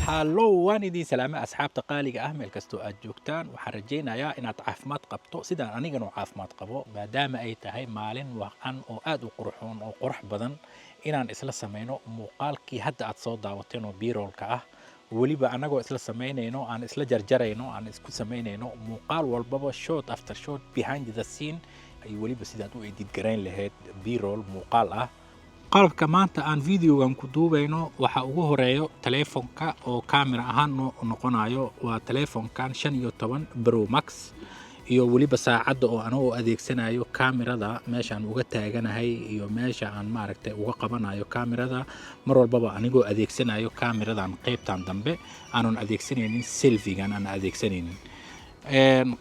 hallow waan idin salaamay asxaabta qaaliga ah meel kastoo aad joogtaan waxaan rajaynayaa inaad caafimaad qabto sidaan anigana caafimaad qabo maadaama ay tahay maalin wacan oo aad u qurxoon oo qurux badan inaan isla sameeyno muuqaalkii hadda aad soo daawateen oo B-rollka ah waliba anagoo isla sameynayno aan isla jarjarayno aan isku sameynayno muuqaal walbaba short after short behind the scene ay waliba sidaad u edit garayn lahayd B-roll muuqaal ah qalabka maanta aan videogan ku duubayno waxa ugu horeeyo telefoonka oo camera ahaan noqonayo waa telefoonkan 15 Pro Max iyo waliba saacada oo anoo adeegsanayo kamirada meeshaan uga taaganahay iyo meesha aan maaragtay uga qabanayo kamirada mar walbaba anigoo adeegsanayo kamiradan qaybtan dambe aanan adeegsanaynin selfie-gan aan adeegsanaynin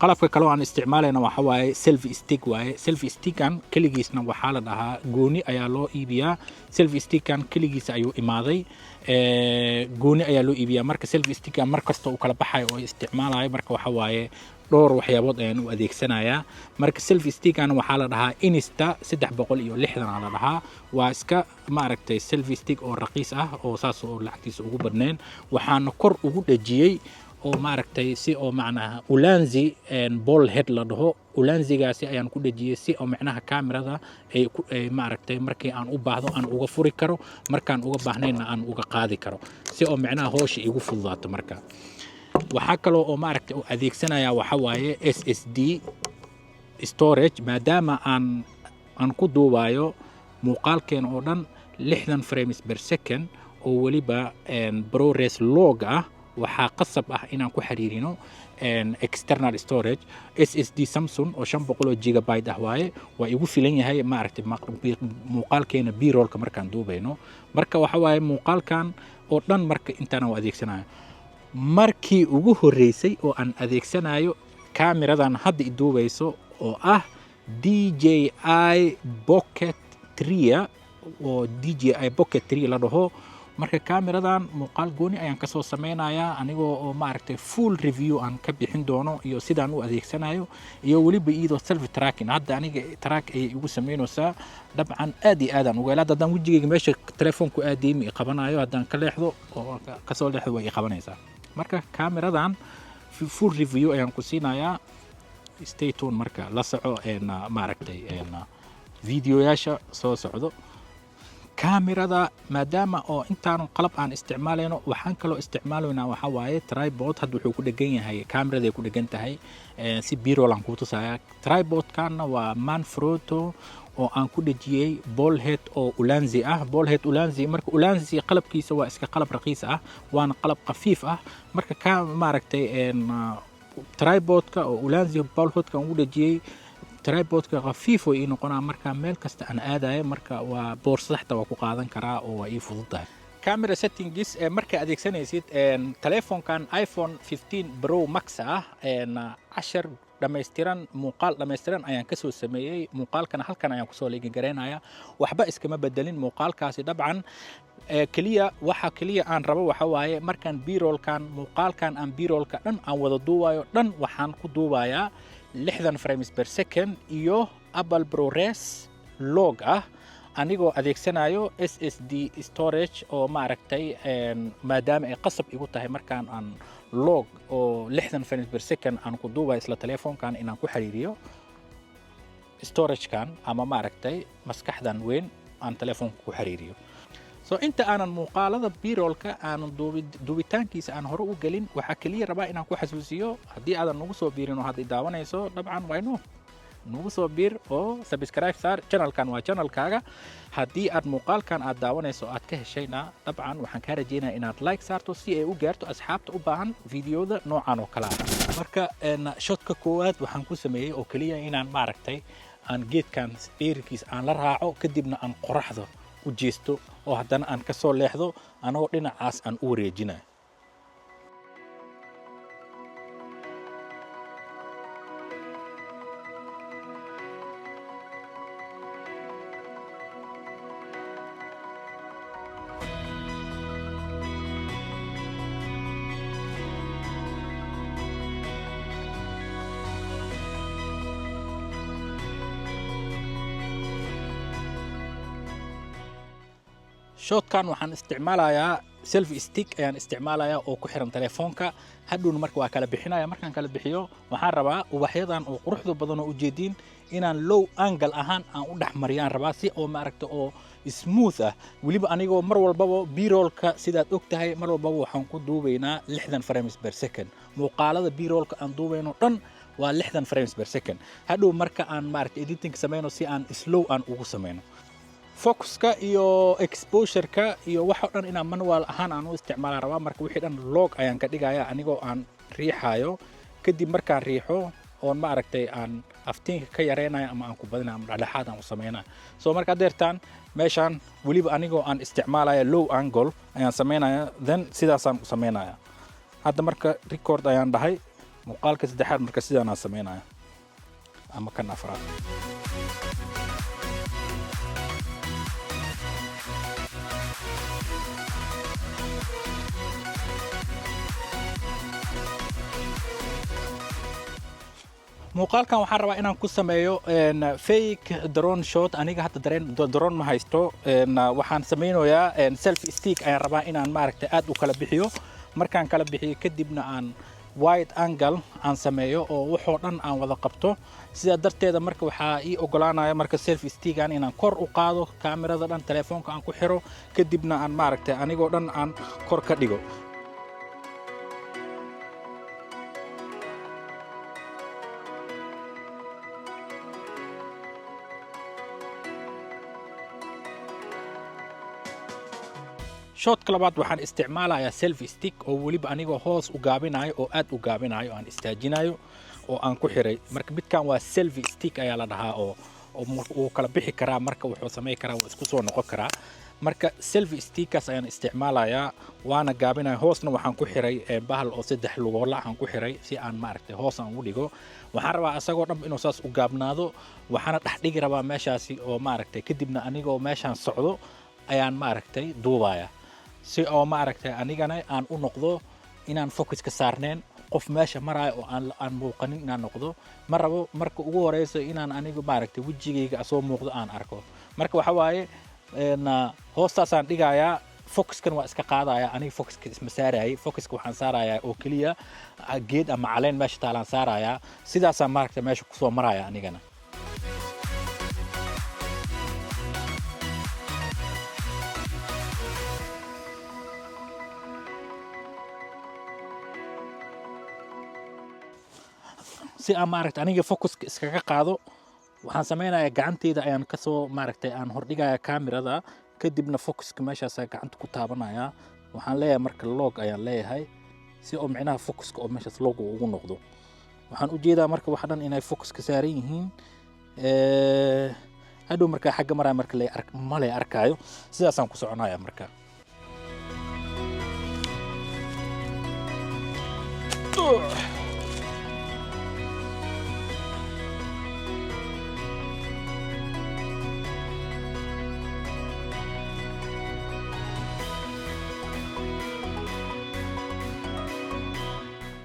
qalabka kale oo aan isticmaalayna waxa waaye selfie stick waaye selfie stickan kaligiisna waxa la dhahaa gooni ayaa loo iibiyaa selfie stickan kaligiisa ayuu imaaday gooni ayaa loo iibiyaa marka selfie stickan markasta uu kala baxayo oo isticmaalayo marka waxa waaye dhowr waxyaabood ayaan u adeegsanayaa marka selfie stickan waxa la dhahaa Insta 360 la dhahaa waa iska maaragtay selfie stick oo raqiis ah oo saas oo lacagtiisa ugu badneen waxaan kor ugu dhajiyay oo maaragtay si oo macnaha ulanzi ball head la dhaho ulanzigaasi ayaan ku dhajiyay si oo macnaha kamirada ay maaragtay markii aan u baahdo aan uga furi karo markaan uga baahnayna aan uga qaadi karo si oo macnaha hawsha igu fududaato marka waxa kale oo maaragtay u adeegsanaya waxa waaye SSD storage maadaama aan ku duubayo muuqaalkeen oo dhan 60 frames per second oo waliba ProRes log ah waxaa qasab ah inaan ku xiriirino external storage SSD Samsung oo 500 GB ah waaye waa igu filan yahay maaragtay muuqaalkeena B-rollka markaan duubayno marka waxa waaye muuqaalkan oo dhan marka intaan u adeegsanayo markii ugu horeysay oo aan adeegsanayo kameradan hadda i duubayso oo ah DJI Pocket 3 oo DJI Pocket 3 la dhaho marka kameradan muuqaal gooni ayaan ka soo sameynayaa anigoo oo maaragtay full review aan ka bixin doono iyo sidaan u adeegsanayo iyo waliba iyadoo self tracking hadda aniga track ay igu sameynaysaa dabcan aad iyo aad aan uga ilaad haddaan wajigayga meesha telefoonku aadaymi qabanayo haddaan ka leexdo oo ka soo leexdo way qabanaysaa marka kameradan full review ayaan ku siinayaa stay tuned marka la soco maaragtay videoyaasha soo socdo kamirada maadaama oo intaanu qalab aan isticmaalayno waxaan kaloo isticmaalaynaa waxa waaye tripod hadda wuxuu ku dhagan yahay kamirada ay ku dhagan tahay si B-roll aan ku tusayaa tripodkana waa Manfrotto oo aan ku dhajiyay ball head oo ulanzi ah ball head ulanzi marka ulanzi qalabkiisa waa iska qalab raqiis ah waana qalab khafiif ah marka ka maaragtay tripodka oo ulanzi ball headka aan u dhajiyay tripodka khafiif way noqonaa marka meel kasta aan aadayo marka waa boorsada xataa waa ku qaadan karaa oo waa ii fududahay camera settings marka adeegsanaysid telefoonkan iPhone 15 Pro Max ah 10 dhammaystiran muuqaal dhammaystiran ayaan ka soo sameeyey muuqaalkana halkan ayaan kusoo leegi gareynayaa waxba iskama bedelin muuqaalkaasi dabcan keliya waxa keliya aan rabo waxa waaye markaan b-rollkan muuqaalkan aan b-rollka dhan aan wada duubayo dhan waxaan ku duubayaa 60 frames per second iyo Apple ProRes log ah anigoo adeegsanayo SSD storage oo maaragtay maadaama ay qasab igu tahay markaan aan log oo 60 frames per second aan ku duubayo isla telefoonkan inaan ku xiriiriyo storage-kan ama maaragtay maskaxdan weyn aan telefoonka ku xiriiriyo so inta aanan muuqaalada b-rollka aanan duubitaankiisa aan hore u gelin waxaa keliya rabaa inaan ku xasuusiyo haddii aadan nagu soo biirin oo hadday daawanayso dabcan wayno nagu soo biir oo subscribe saar channelkan waa channelkaaga haddii aad muuqaalkan aad daawanayso aad ka heshayna dabcan waxaan kaa rajaynayaa inaad like saarto si ay u gaarto asxaabta u baahan fiidiyoda noocan oo kale ah marka shotka koowaad waxaan ku sameeyey oo keliya inaan maaragtay aan geedkan dheerkiis aan la raaco kadibna aan qoraxda u jeesto oo haddana aan ka soo leexdo anagoo dhinacaas aan u wareejinayo shotkan waxaan isticmaalayaa selfie stick ayaan isticmaalayaa oo ku xiran telefoonka hadhowna marka waa kala bixinaya markaan kala bixiyo waxaan rabaa ubaxyadan oo quruxda badan oo ujeediin inaan low angle ahaan aan u dhaxmariyaan rabaa si oo maaragta oo smooth ah weliba anigoo mar walbaba b-rollka sidaad og tahay mar walbaba waxaan ku duubaynaa 60 frames per second muuqaalada b-rollka aan duubayno dhan waa 60 frames per second hadhow marka aan maaragta editing samayno si aan slow aan ugu samayno focuska iyo exposure-ka iyo waxa dhan inaan manual ahaan aan u isticmaala rabaa marka wixii dhan log ayaan ka dhigayaa anigoo aan riixayo kadib markaan riixo oon maaragtay aan aftiinka ka yareynayo ama aan ku badinayo ama dhexdhexaad aan u samaynayo so marka adeertaan meeshaan weliba anigoo aan isticmaalaya low angle ayaan samaynaya then sidaasaan u samaynaya hadda marka record ayaan dhahay muuqaalka saddexaad marka sidaan aan samaynaya ama kan afraad muuqaalkan waxaan rabaa inaan ku sameeyo fake drone shot aniga hadda drone ma haysto waxaan sameynayaa selfie stick ayaan rabaa inaan maaragtay aad u kala bixiyo markaan kala bixiyo kadibna aan wide angle aan sameeyo oo wuxuu dhan aan wada qabto sida darteeda marka waxaa ii ogolaanaya marka selfie stickan inaan kor u qaado kaamirada dhan telefoonka aan ku xiro kadibna aan maaragtay anigoo dhan aan kor ka dhigo shotka labaad waxaan isticmaalayaa selfie stick oo weliba anigoo hoos u gaabinayo oo aad u gaabinayo aan istaajinayo oo aan ku xiray marka midkan waa selfie stick ayaa la dhahaa oo uu kala bixi karaa marka wuxuu sameyn karaa waa isku soo noqon karaa marka selfie stickkaas ayaan isticmaalayaa waana gaabinayo hoosna waxaan ku xiray bahal oo 3 lugoodla aan ku xiray si aan maaragtay hoos aan u dhigo waxaan rabaa asagoo dhan inuu saas u gaabnaado waxaana dhex dhigi rabaa meeshaasi oo maaragtay kadibna anigoo meeshaan socdo ayaan maaragtay duubaya si oo maaragtay anigana aan u noqdo inaan focus ka saarneen qof meesha maraayo oo aan muuqanin inaan noqdo ma rabo marka ugu horeyso inaan anigu maaragtay wajigayga soo muuqdo aan arko marka waxa waaye hoostaasaan dhigayaa focuskan waa iska qaadaya aniga focuska isma saarayay focuska waxaan saarayaa oo keliya geed ama caleen meesha taalaan saarayaa sidaasaan maaragtay meesha kusoo maraya anigana si aan maaragtay aniga focuska iskaga qaado waxaan sameynayaa gacanteyda ayaan ka soo maaragtay aan hordhigayaa kaamirada kadibna focuska meeshaas gacanta ku taabanaya waxaan leeyahay marka log ayaan leeyahay si oo micnaha focuska oo meeshaas log ugu noqdo waxaan u jeedaa marka wax dhan inay focuska saaran yihiin hadhow marka xagga maraya marka ma lay arkaayo sidaasaan ku soconayaa marka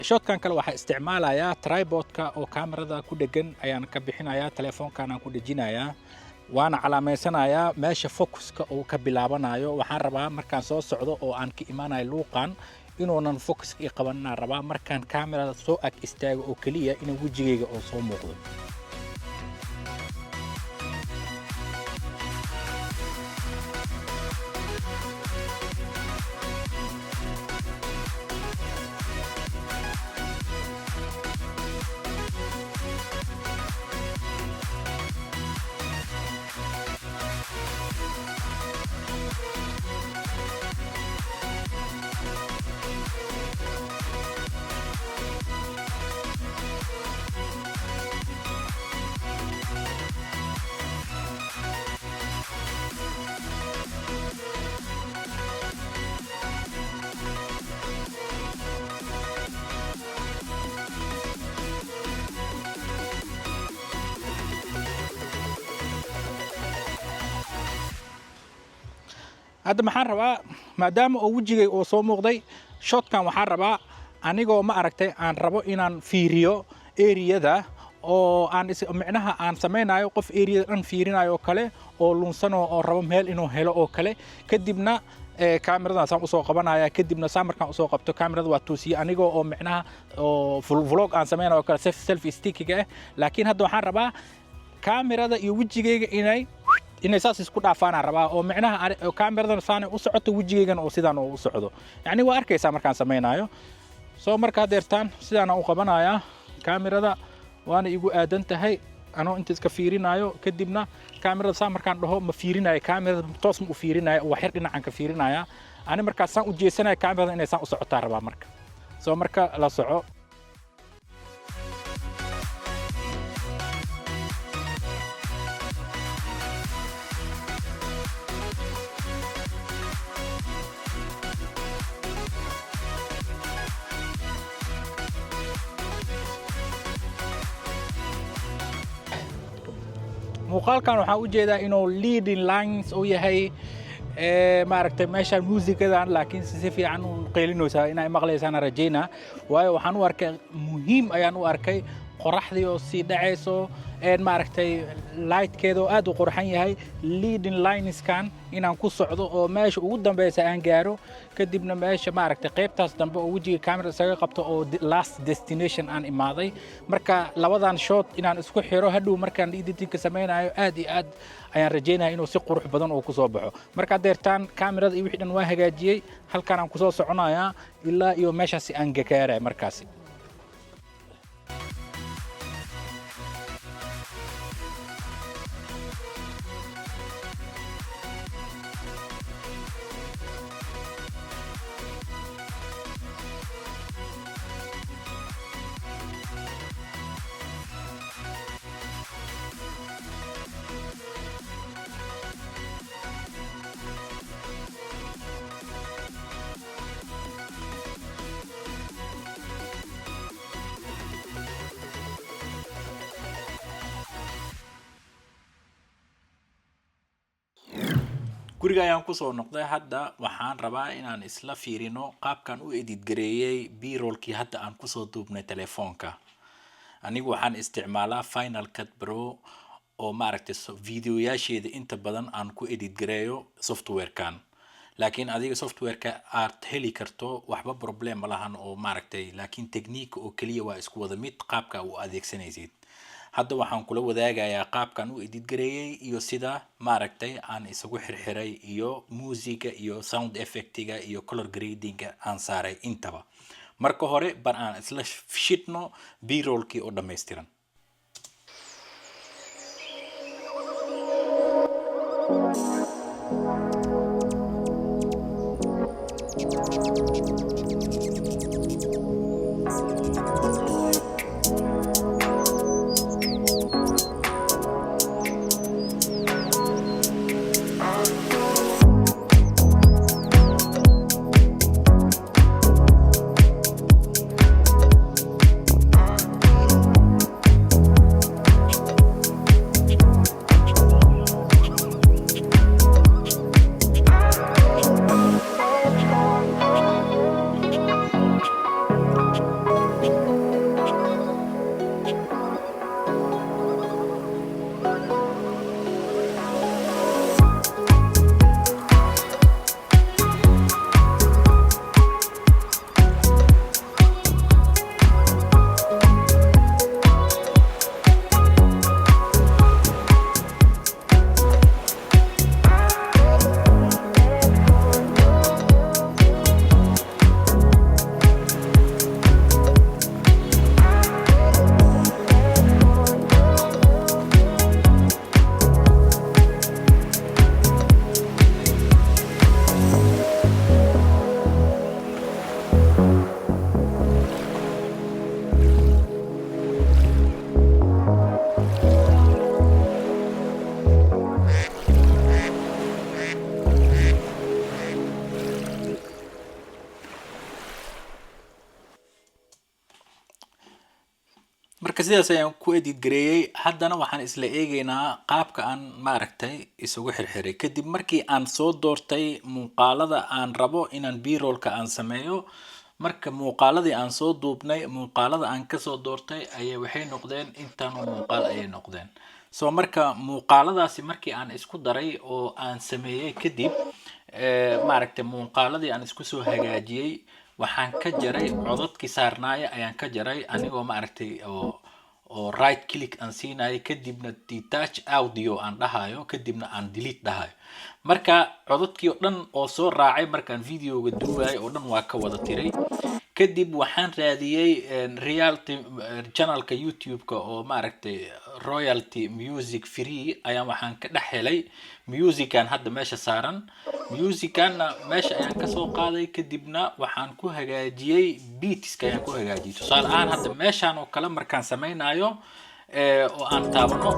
shotkan kale waxaa isticmaalayaa tripodka oo kamerada ku dhegan ayaan ka bixinayaa, telefoonkan aan ku dhejinayaa, waana calaameysanayaa meesha focuska uu ka bilaabanayo. waxaan rabaa markaan soo socdo oo aan ka imaanayo luuqan inuunan focus ii qabanina rabaa, markaan kamerada soo ag istaago oo keliya inuu wejigayga oo soo muuqdo. hadda maxaan rabaa maadaama oo wejigay oo soo muuqday, shotkan waxaan rabaa anigoo ma aragtay aan rabo inaan fiiriyo eriyada oo aan micnaha aan samaynayo qof eriyada dhan fiirinayo kale oo lunsano oo rabo meel inuu helo oo kale. kadibna kaamiradan saan usoo qabanaya, kadibna saan markaan usoo qabto kaamirada waa tuusiye anigoo oo micnaha oo vlog aan samaynayo kale selfie stickiga ah. laakiin hadda waxaan rabaa kaamirada iyo wejigayga inay saas isku dhaafaanaan rabaa oo micnaha kaamiradan saan u socoto wejigaygana oo sidaan u socdo. yacni waa arkaysaa markaan samaynayo. soo markaa deertaan sidaan u qabanayaa kaamirada, waana igu aadan tahay anoo inta iska fiirinayo. kadibna kaamirada saan markaan dhaho ma fiirinayo, kaamirada toos ma u fiirinayo, wax yar dhinacan ka fiirinaya. ani markaas saan u jeesanayo kaamirada inay saan u socotaa rabaa marka. soo marka la soco. muuqaalkan waxaan u jeedaa inuu leading lines uu yahay maaragtay meeshaan muusigadan, laakiin si fiican u qeylinaysaa inay maqlaysaan rajaynaa. waayo waxaan u arkay muhiim ayaan u arkay qoraxdii oo sii dhacayso maaragtay lightkeeda oo aad u qurxan yahay. leading lineskan inaan ku socdo oo meesha ugu dambeysa aan gaaro, kadibna meesha maaragtay qaybtaas dambe oo wejiga kaamera isaga qabto oo last destination aan imaaday. marka labadan shot inaan isku xiro hadhow markaan editing ka samaynayo aad iyo aad ayaan rajaynayaa inuu si qurux badan oo ku soo baxo. marka deertaan kaamirada iyo wixii dhan waa hagaajiyey, halkaan aan ku soo soconayaa ilaa iyo meeshaasi aan gaaray markaasi. guriga ayaan ku soo noqday. hadda waxaan rabaa inaan isla fiirino qaabkan u edit gareeyay b-rollkii hadda aan ku soo duubnay telefoonka. anigu waxaan isticmaalaa Final Cut Pro oo maaragtay videoyaasheeda inta badan aan ku edit gareeyo softwarekan. laakiin adiga softwareka aad heli karto waxba problem ma lahan oo maaragtay, laakiin technique oo kaliya waa isku wada mid qaabka uu adeegsanaysid. hadda waxaan kula wadaagayaa qaabkan u edit gareeyay iyo sida maaragtay aan isagu xirxiray iyo musiga iyo sound effectiga iyo color gradinga aan saaray intaba. marka hore bar aan isla shidno b-rollkii oo dhammaystiran. marka sidaas ayaan ku edit gareeyay. Haddana waxaan isla eegaynaa qaabka aan maaragtay isugu xirxiray kadib markii aan soo doortay muuqaalada aan rabo inaan b-rollka aan sameeyo. marka muuqaaladii aan soo duubnay, muuqaalada aan kasoo doortay ayay waxay noqdeen intaan oo muuqaal ayay noqdeen. So marka muuqaaladaasi markii aan isku daray oo aan sameeyay kadib maaragtay muuqaaladii aan isku soo hagaajiyay, waxaan ka jaray codadkii saarnaaya ayaan ka jaray anigoo maaragtay oo right click aan siinayo kadibna detach audio aan dhahayo kadibna aan delete dhahayo. marka codadkii oo dhan oo soo raacay markaan videoga duubay oo dhan waa ka wada tiray. kadib waxaan raadiyay reality channelka YouTube-ka oo maaragtay royalty music free ayaan waxaan ka dhex helay musican hadda meesha saaran. musicanna meesha ayaan ka soo qaaday kadibna waxaan ku hagaajiyay beatska ayaan ku hagaajiyay. tusaale ahaan hadda meeshaan oo kale markaan sameynayo oo aan taabano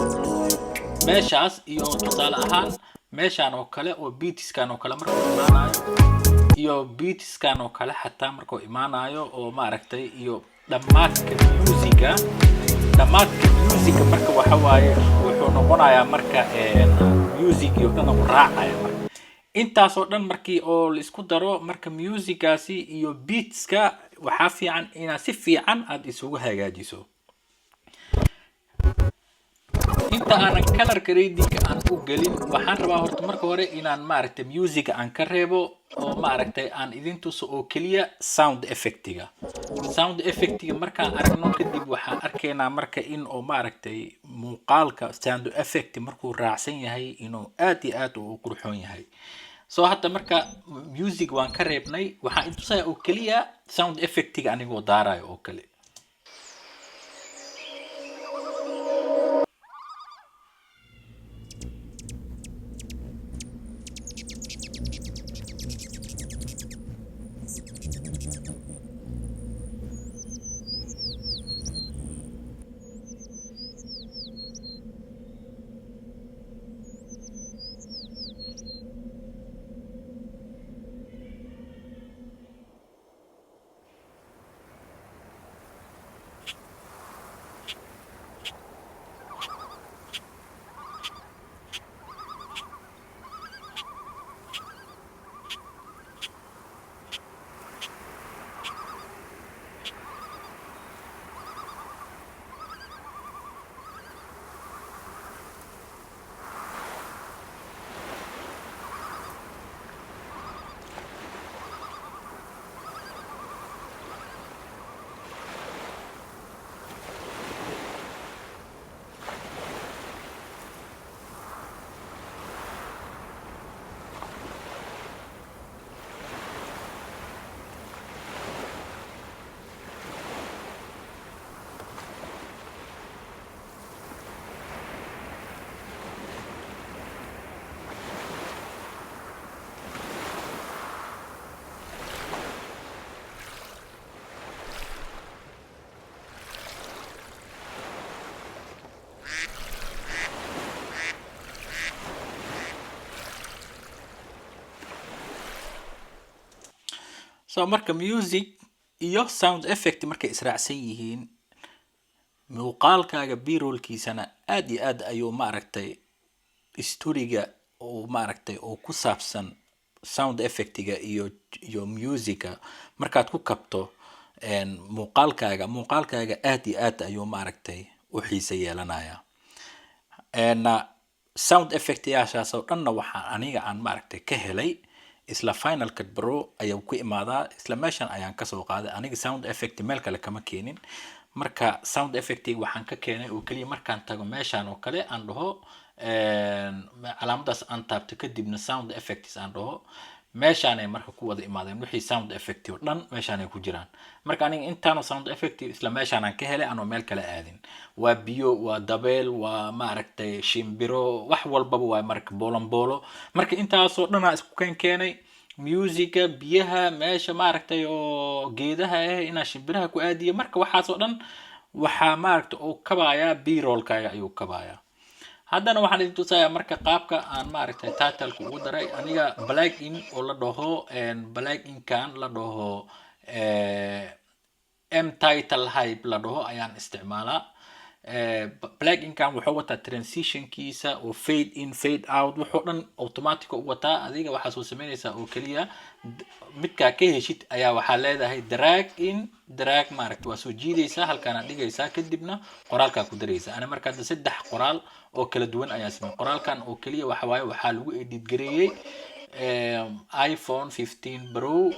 meeshaas iyo tusaale ahaan meeshaan oo kale oo beatskan oo kale markaan imaanayo iyo beatskan oo kale xataa markaan imaanayo oo maaragtay iyo dhamaadka musica marka waxa waaye wuxuu noqonayaa marka music iyo dhan uu raacaya marka intaas oo dhan markii oo la isku daro marka musicaasi iyo beatska waxa fiican inaad si fiican aad isugu hagaajiso. inta aanan color grading aan u gelin waxaan rabaa horta marka hore inaan maaragtay music aan ka reebo oo maaragtay aan idin tuso oo kaliya sound effectiga markaan aragno kadib waxaan arkaynaa marka in oo maaragtay muuqaalka sound effect markuu raacsan yahay inuu aad iyo aad u qurxoon yahay. soo hadda marka music waan ka reebnay waxaan idin tusayaa oo kaliya sound effectiga anigoo daarayo oo kale. So marka music iyo sound effect markay israacsan yihiin muuqaalkaaga b-rollkiisana aad iyo aad ayuu maaragtay storyga oo maaragtay oo ku saabsan sound effectiga iyo musica markaad ku kabto muuqaalkaaga aad iyo aad ayuu maaragtay u xiiso yeelanaya. sound effect yaashaas oo dhanna waxaan aniga aan maaragtay ka helay isla Final Cut Pro ayuu ku imaadaa isla meeshan ayaan ka soo qaaday aniga sound effect meel kale kama keenin. marka sound effect waxaan ka keenay oo kaliya markaan tago meeshan oo kale aan dhaho calaamadaas aan taabto kadibna sound effects aan dhaho meeshan ay marka ku wada imaadeen wixii sound effect oo dhan meeshan ay ku jiraan. marka aniga intaano sound effect isla meeshan aan ka helay anoo meel kale aadin waa biyo waa dabeel waa maaragtay shimbiro wax walbaba waa marka boolonboolo marka intaas oo dhan aan isku keenay musica biyaha meesha maaragtay oo geedaha ina shimbiraha ku aadiyo marka waxaas oo dhan waxa maaragtay oo kabaaya b-rollkaaga ayuu kabaaya. haddana waxaan idin tusayaa marka qaabka aan maaragtay title ugu daray aniga plugin oo la dhaho plugin-kan la dhaho m title hype la dhaho ayaan isticmaalaa. plugin kan wuxuu wataa transition kiisa oo fade in fade out wuxuu dhan automatic u wataa adiga waxa soo sameynaysaa oo kaliya midka ka heshid ayaa waxa leedahay drag in drag maaragtay waa soo jiidaysaa halkaan aad dhigaysaa kadibna qoraalka ku daraysaa ana markaa saddex qoraal oo kala duwan ayaa sameeyay qoraalkan oo kaliya waxa waaye waxa lagu edit gareeyay iPhone 15 Pro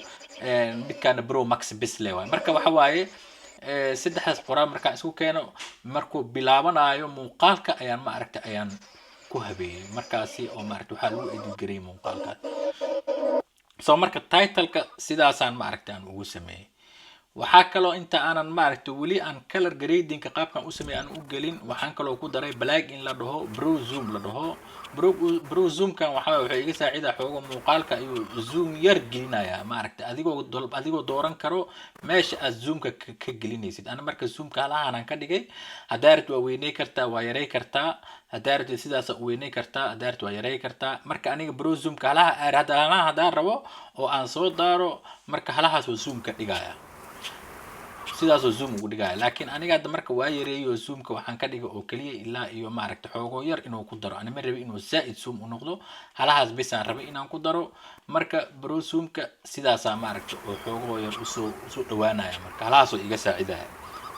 midkaan Pro Max bis leeyahay marka waxa waaye saddexdaas qoraal marka isku keeno markuu bilaabanayo muuqaalka ayaan ma aragtay ayaan ku habeeyay markaasi oo ma aragtay waxa lagu edit gareeyay muuqaalka soo marka title-ka sidaasaan ma aragtay aan ugu sameeyay waxaa kaloo inta aanan ma aragtay wali aan color grading-ka qaabkan u sameeyay aan u gelin waxaan kaloo ku daray plugin la dhaho Pro Zoom la dhaho Pro Zoom kan waxa iga saacidaa xoogo muuqaalka iyo zoom yar gelinaya ma aragtay adigoo dooran karo meesha aad zoomka ka gelinaysid ana marka zoomka halahan aan ka dhigay hadaarad waa weynay kartaa waa yaray kartaa hadaarad sidaas u weynay kartaa hadaarad waa yaray kartaa marka aniga Pro Zoom ka halaha hadaan rabo oo aan soo daaro marka halahaas oo zoom ka dhigaya sidaas oo zoom ugu dhigay laakiin aniga hadda marka waa yareeyo zoomka waxaan ka dhigay oo kaliya ilaa iyo ma aragtay xoogo yar inuu ku daro anima rabay inuu zaid zoom u noqdo halahaas bis aan rabay inaan ku daro marka Pro Zoom-ka sidaas ma aragtay oo xoogo yar u soo dhawaanaya marka halahaas oo iga saacidaya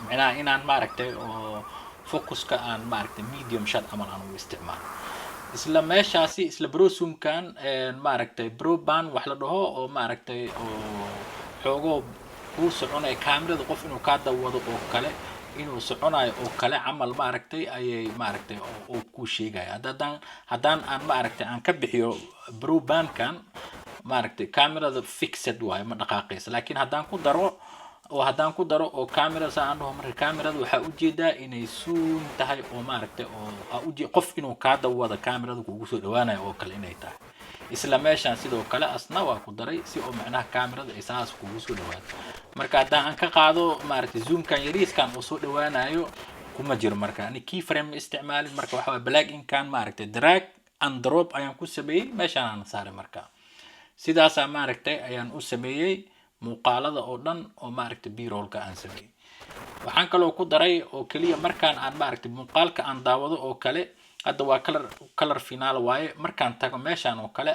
macnaha inaan ma aragtay oo focuska aan ma aragtay medium shot amal aan u isticmaalo isla meeshaasi isla Pro Zoom-kan ma aragtay Pro Ban wax la dhaho oo ma aragtay oo xoogo uu soconayo kaamirada qof inuu ka dawado oo kale inuu soconayo oo kale camal ma aragtay ayay ma aragtay oo ku sheegay hadaan aan ma aragtay aan ka bixiyo Pro Ban kan ma aragtay kaamirada fixed waay ma dhaqaaqayso laakiin hadaan ku daro oo kaamirada aan dhaho marka kaamirada waxa u jeedaa inay suun tahay oo ma aragtay oo qof inuu ka dawado kaamirada kugu soo dhawaanayo oo kale inay tahay isla meeshan sidoo kale asna waa ku daray si oo macnaha kaamirada ay saas kugu soo dhawaato marka hadaan aan ka qaado ma aragtay zoom kan yariiskan oo soo dhawaanayo kuma jiro marka ani keyframe isticmaali marka waxa plugin kan ma aragtay drag and drop ayaan ku sameeyay meeshan aan saaray marka sidaas ma aragtay ayaan u sameeyay muuqaalada oo dhan oo ma aragtay b-roll-ka aan sameeyay waxaan kaloo ku daray oo kaliya markaan aan ma aragtay muuqaalka aan daawado oo kale hadda waa color final waaye markaan tago meeshan oo kale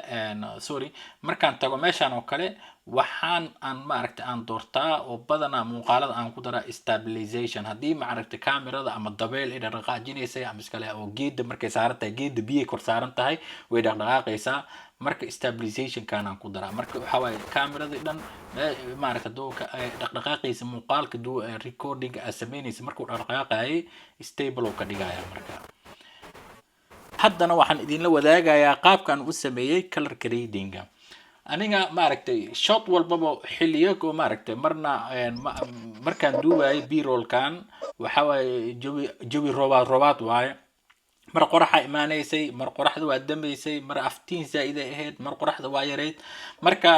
markaan tago meeshan oo kale waxaan aan ma aragtay aan doortaa oo badana muuqaalada aan ku daraa stabilization hadii ma aragtay kaamirada ama dabeel ay dhaqaajinaysa ama iskale oo geedda markay saaran tahay geedda biyo kor saaran tahay way dhaqaaqaysaa marka stabilization kan aan ku daraa marka waxa waaye kaamirada dhan ma aragtay dooka ay dhaqaaqaysa muuqaalka recording ay sameynaysa markuu dhaqaaqayay stable oo ka dhigaya marka haddana waxaan idin la wadaagayaa qaabkan u sameeyay color grading-ga aniga ma aragtay shot walbaba xilliyo oo ma aragtay markaan duubayo b-roll kan waxa waaye jawi roobaad waaye mar qoraxa imaanaysay mar qoraxda waa dambaysay mar aftiin zaa'ida ahayd mar qoraxda waa yareyd marka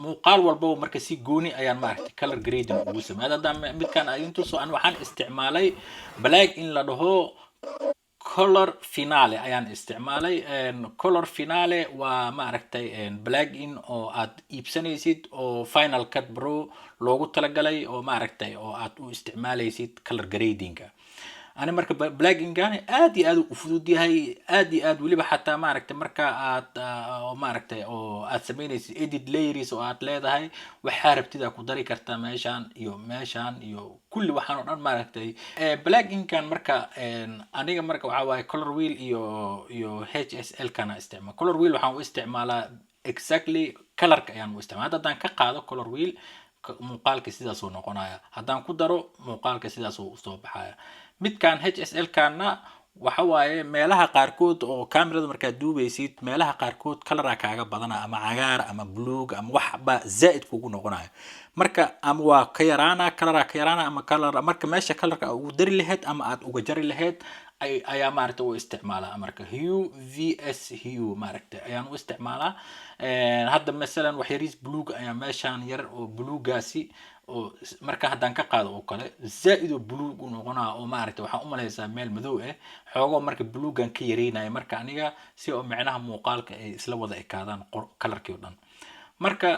muuqaal walba marka si gooni ayaan ma aragtay color grading ugu sameeyay hadda midkan ay intuu soo waxaan isticmaalay plugin la dhaho color finale ayaan isticmaalay color finale waa ma aragtay plugin oo aad iibsanaysid oo Final Cut Pro loogu talagalay oo ma aragtay oo aad u isticmaalaysid color grading-ka أنا مركب بلاجين كان آدي آدو وفودي هاي آدي آد ولي بحتى ما عرفت مركا آد ما عرفت أو آد سميني إديت ليريس أو آد ليدا هاي وحارب تدا كوداري كرتا ماشان يو كل واحد ما عرفت بلاجين كان مركا أنا مركا وعواي كولر ويل يو HSL كان استعمال كولر ويل وحاول استعماله exactly color يعني استعمال هذا دان كقاعدة كولر ويل muuqaalka sidaas uu noqonaya hadaan ku daro muuqaalka sidaas uu soo baxaya midkan HSL kana waxa waaye meelaha qaarkood oo kamerada marka duubaysid meelaha qaarkood color kaaga badana ama cagaar ama blue ama waxba zaid kugu noqonaya marka ama waa ka yaraana color ka yaraana ama color marka meesha colorka ugu dari lahayd ama aad uga jari lahayd ayaa maaragtay u isticmaalaa marka hue vs hue maaragtay ayaan u isticmaalaa hadda mesela wax yariis blue ayaa meeshan yar oo blue gaasi oo marka hadaan ka qaado oo kale zaid oo blue u noqonaa oo maaragtay waxa u maleysaa meel madow ah xoogo marka blue gan ka yareynay marka aniga si oo macnaha muuqaalka ay isla wada ekaadaan colorkii oo dhan marka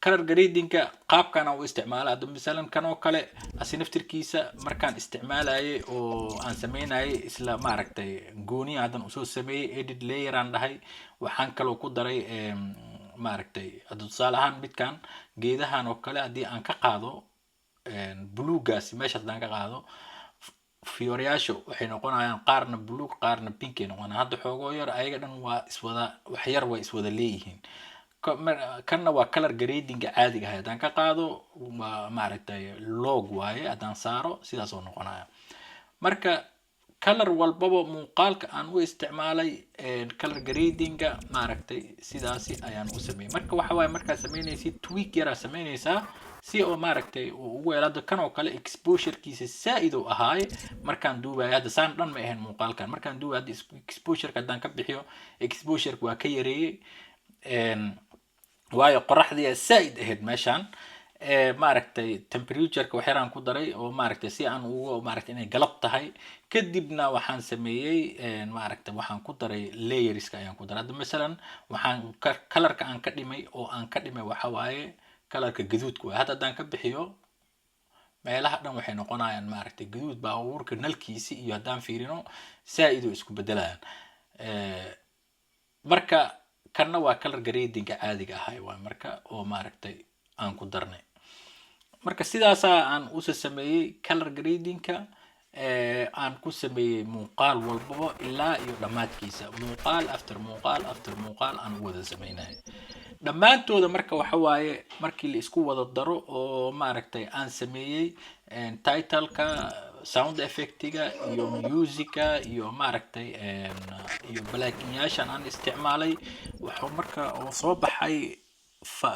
color gradingka qaabkan aan u isticmaala hadda misalan kan oo kale asi naftirkiisa markaan isticmaalayay oo aan sameynayay isla maaragtay gooni haddan usoo sameeyey edit layer aan dhahay waxaan kaloo ku daray maaragtay hadda tusaale ahaan midkan geedahan oo kale haddii aan ka qaado buluugaasi meeshaas haddaan ka qaado fiyoreyaashu waxay noqonayaan qaarna buluug qaarna pink ay noqonayaan hadda xoogoo yar ayaga dhan waa iswada wax yar way iswada leeyihiin kanna waa color gradinga caadiga ah haddaan ka qaado waa maaragtay log waaye haddaan saaro sidaas oo noqonaya marka color walbaba muuqaalka aan u isticmaalay color gradinga maaragtay sidaasi ayaan u sameeyay marka waxa waaye markaa sameynaysid tweak yaraa sameynaysaa si oo maaragtay ugu yeelado kan oo kale exposurekiisa saaid uu ahaay markaan duubayo hadda saan dhan ma ahayn muuqaalkan markaan duubayo hadda exposureka haddaan ka bixiyo exposureka waa ka yareeyey waayo qoraxdii saaid ahayd meeshaan maaragtay temperatureka wax yaraan ku daray oo maaragtay si aan ugu maaragtay inay galab tahay kadibna waxaan sameeyey maaragtay waxaan ku daray layerska ayaan ku daray hadda masalan waxaan colorka aan ka dhimay oo aan ka dhimay waxa waaye colorka gaduudka waaye hadda haddaan ka bixiyo meelaha dhan waxay noqonayaan maaragtay gaduud baabuurka nalkiisi iyo haddaan fiirino saaid oo isku bedelayaan marka kanna waa color gradinga caadiga ahay waa marka oo maaragtay aan ku darnay marka sidaasa aan u sameeyay color gradingka aan ku sameeyay muuqaal walbaba ilaa iyo dhamaadkiisa muuqaal after muuqaal aan u wada sameynay dhamaantooda marka waxa waaye markii la isku wada daro oo maaragtay aan sameeyay titleka sound effectiga iyo musica iyo maaragtay iyo blackinyaashan aan isticmaalay waxa marka oo soo baxay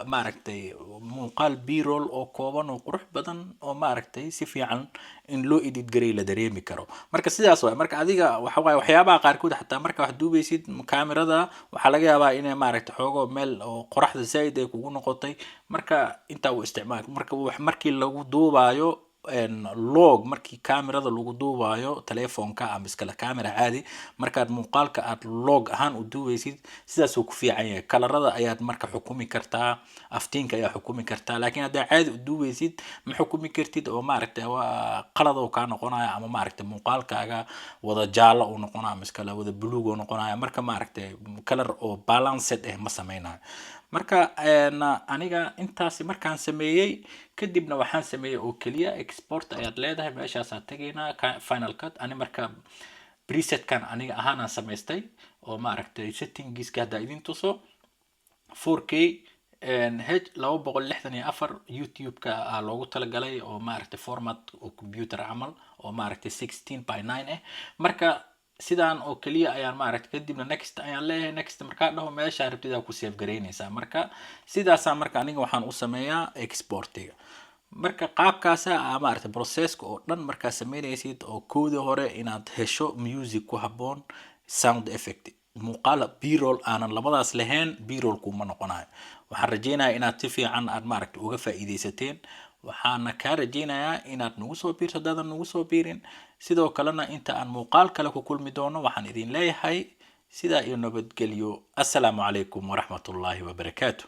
maaragtay muuqaal b-roll oo kooban oo qurux badan oo maaragtay si fiican in loo edit garay la dareemi karo marka sidaas waay marka adiga waxa waaye waxyaabaha qaarkood xataa marka wax duubaysid kaamirada waxaa laga yaabaa inay maaragtay xoogo meel oo qoraxda saaid ay kugu noqotay marka intaa uu isticmaal marka markii lagu duubayo log markii kaamirada lagu duubayo telefoonka ama iskala kaamira caadi markaad muuqaalka aad log ahaan u duubaysid sidaas uu ku fiican yahay kalarada ayaad marka xukumi kartaa aftiinka ayaa xukumi kartaa laakiin haddaa caadi u duubaysid ma xukumi kartid oo maaragtay waa qalad oo kaa noqonaya ama maaragtay muuqaalkaaga wada jaallo uu noqonaya ama iskala wada buluug oo noqonaya marka maaragtay kalar oo balanced ma sameynayo marka aniga intaasi markaan sameeyay kadibna waxaan sameeyay oo kaliya export ayaad leedahay meeshaas aad tagaynaa final cut ani marka presetkan aniga ahaan aan samaystay oo maaragtay settingska hadda idin tuso 4K h 264 youtube-ka loogu talagalay oo maaragtay format oo computer camal oo maaragtay 16:9 marka sidaan oo kaliya ayaan maaragtay kadibna next ayaan leeyahay next markaa dhaho meesha rabtida ku save gareynaysaa marka sidaasa marka aniga waxaan u sameeyaa exportiga marka qaabkaasa maaragtay processka oo dhan markaa sameynaysid oo koodii hore inaad hesho music ku habboon sound effect muuqaal b-roll aanan labadaas lahayn b-roll kuma noqonayo waxaan rajeynayaa inaad si fiican aad maaragtay uga faa'iidaysateen waxaana kaa rajeynayaa inaad nagu soo biirto haddaadan nagu soo biirin sidoo kalena inta aan muuqaal kale ku kulmi doono waxaan idin leeyahay sidaa iyo nabadgelyo assalaamu calaykum waraxmatullaahi wabarakaatu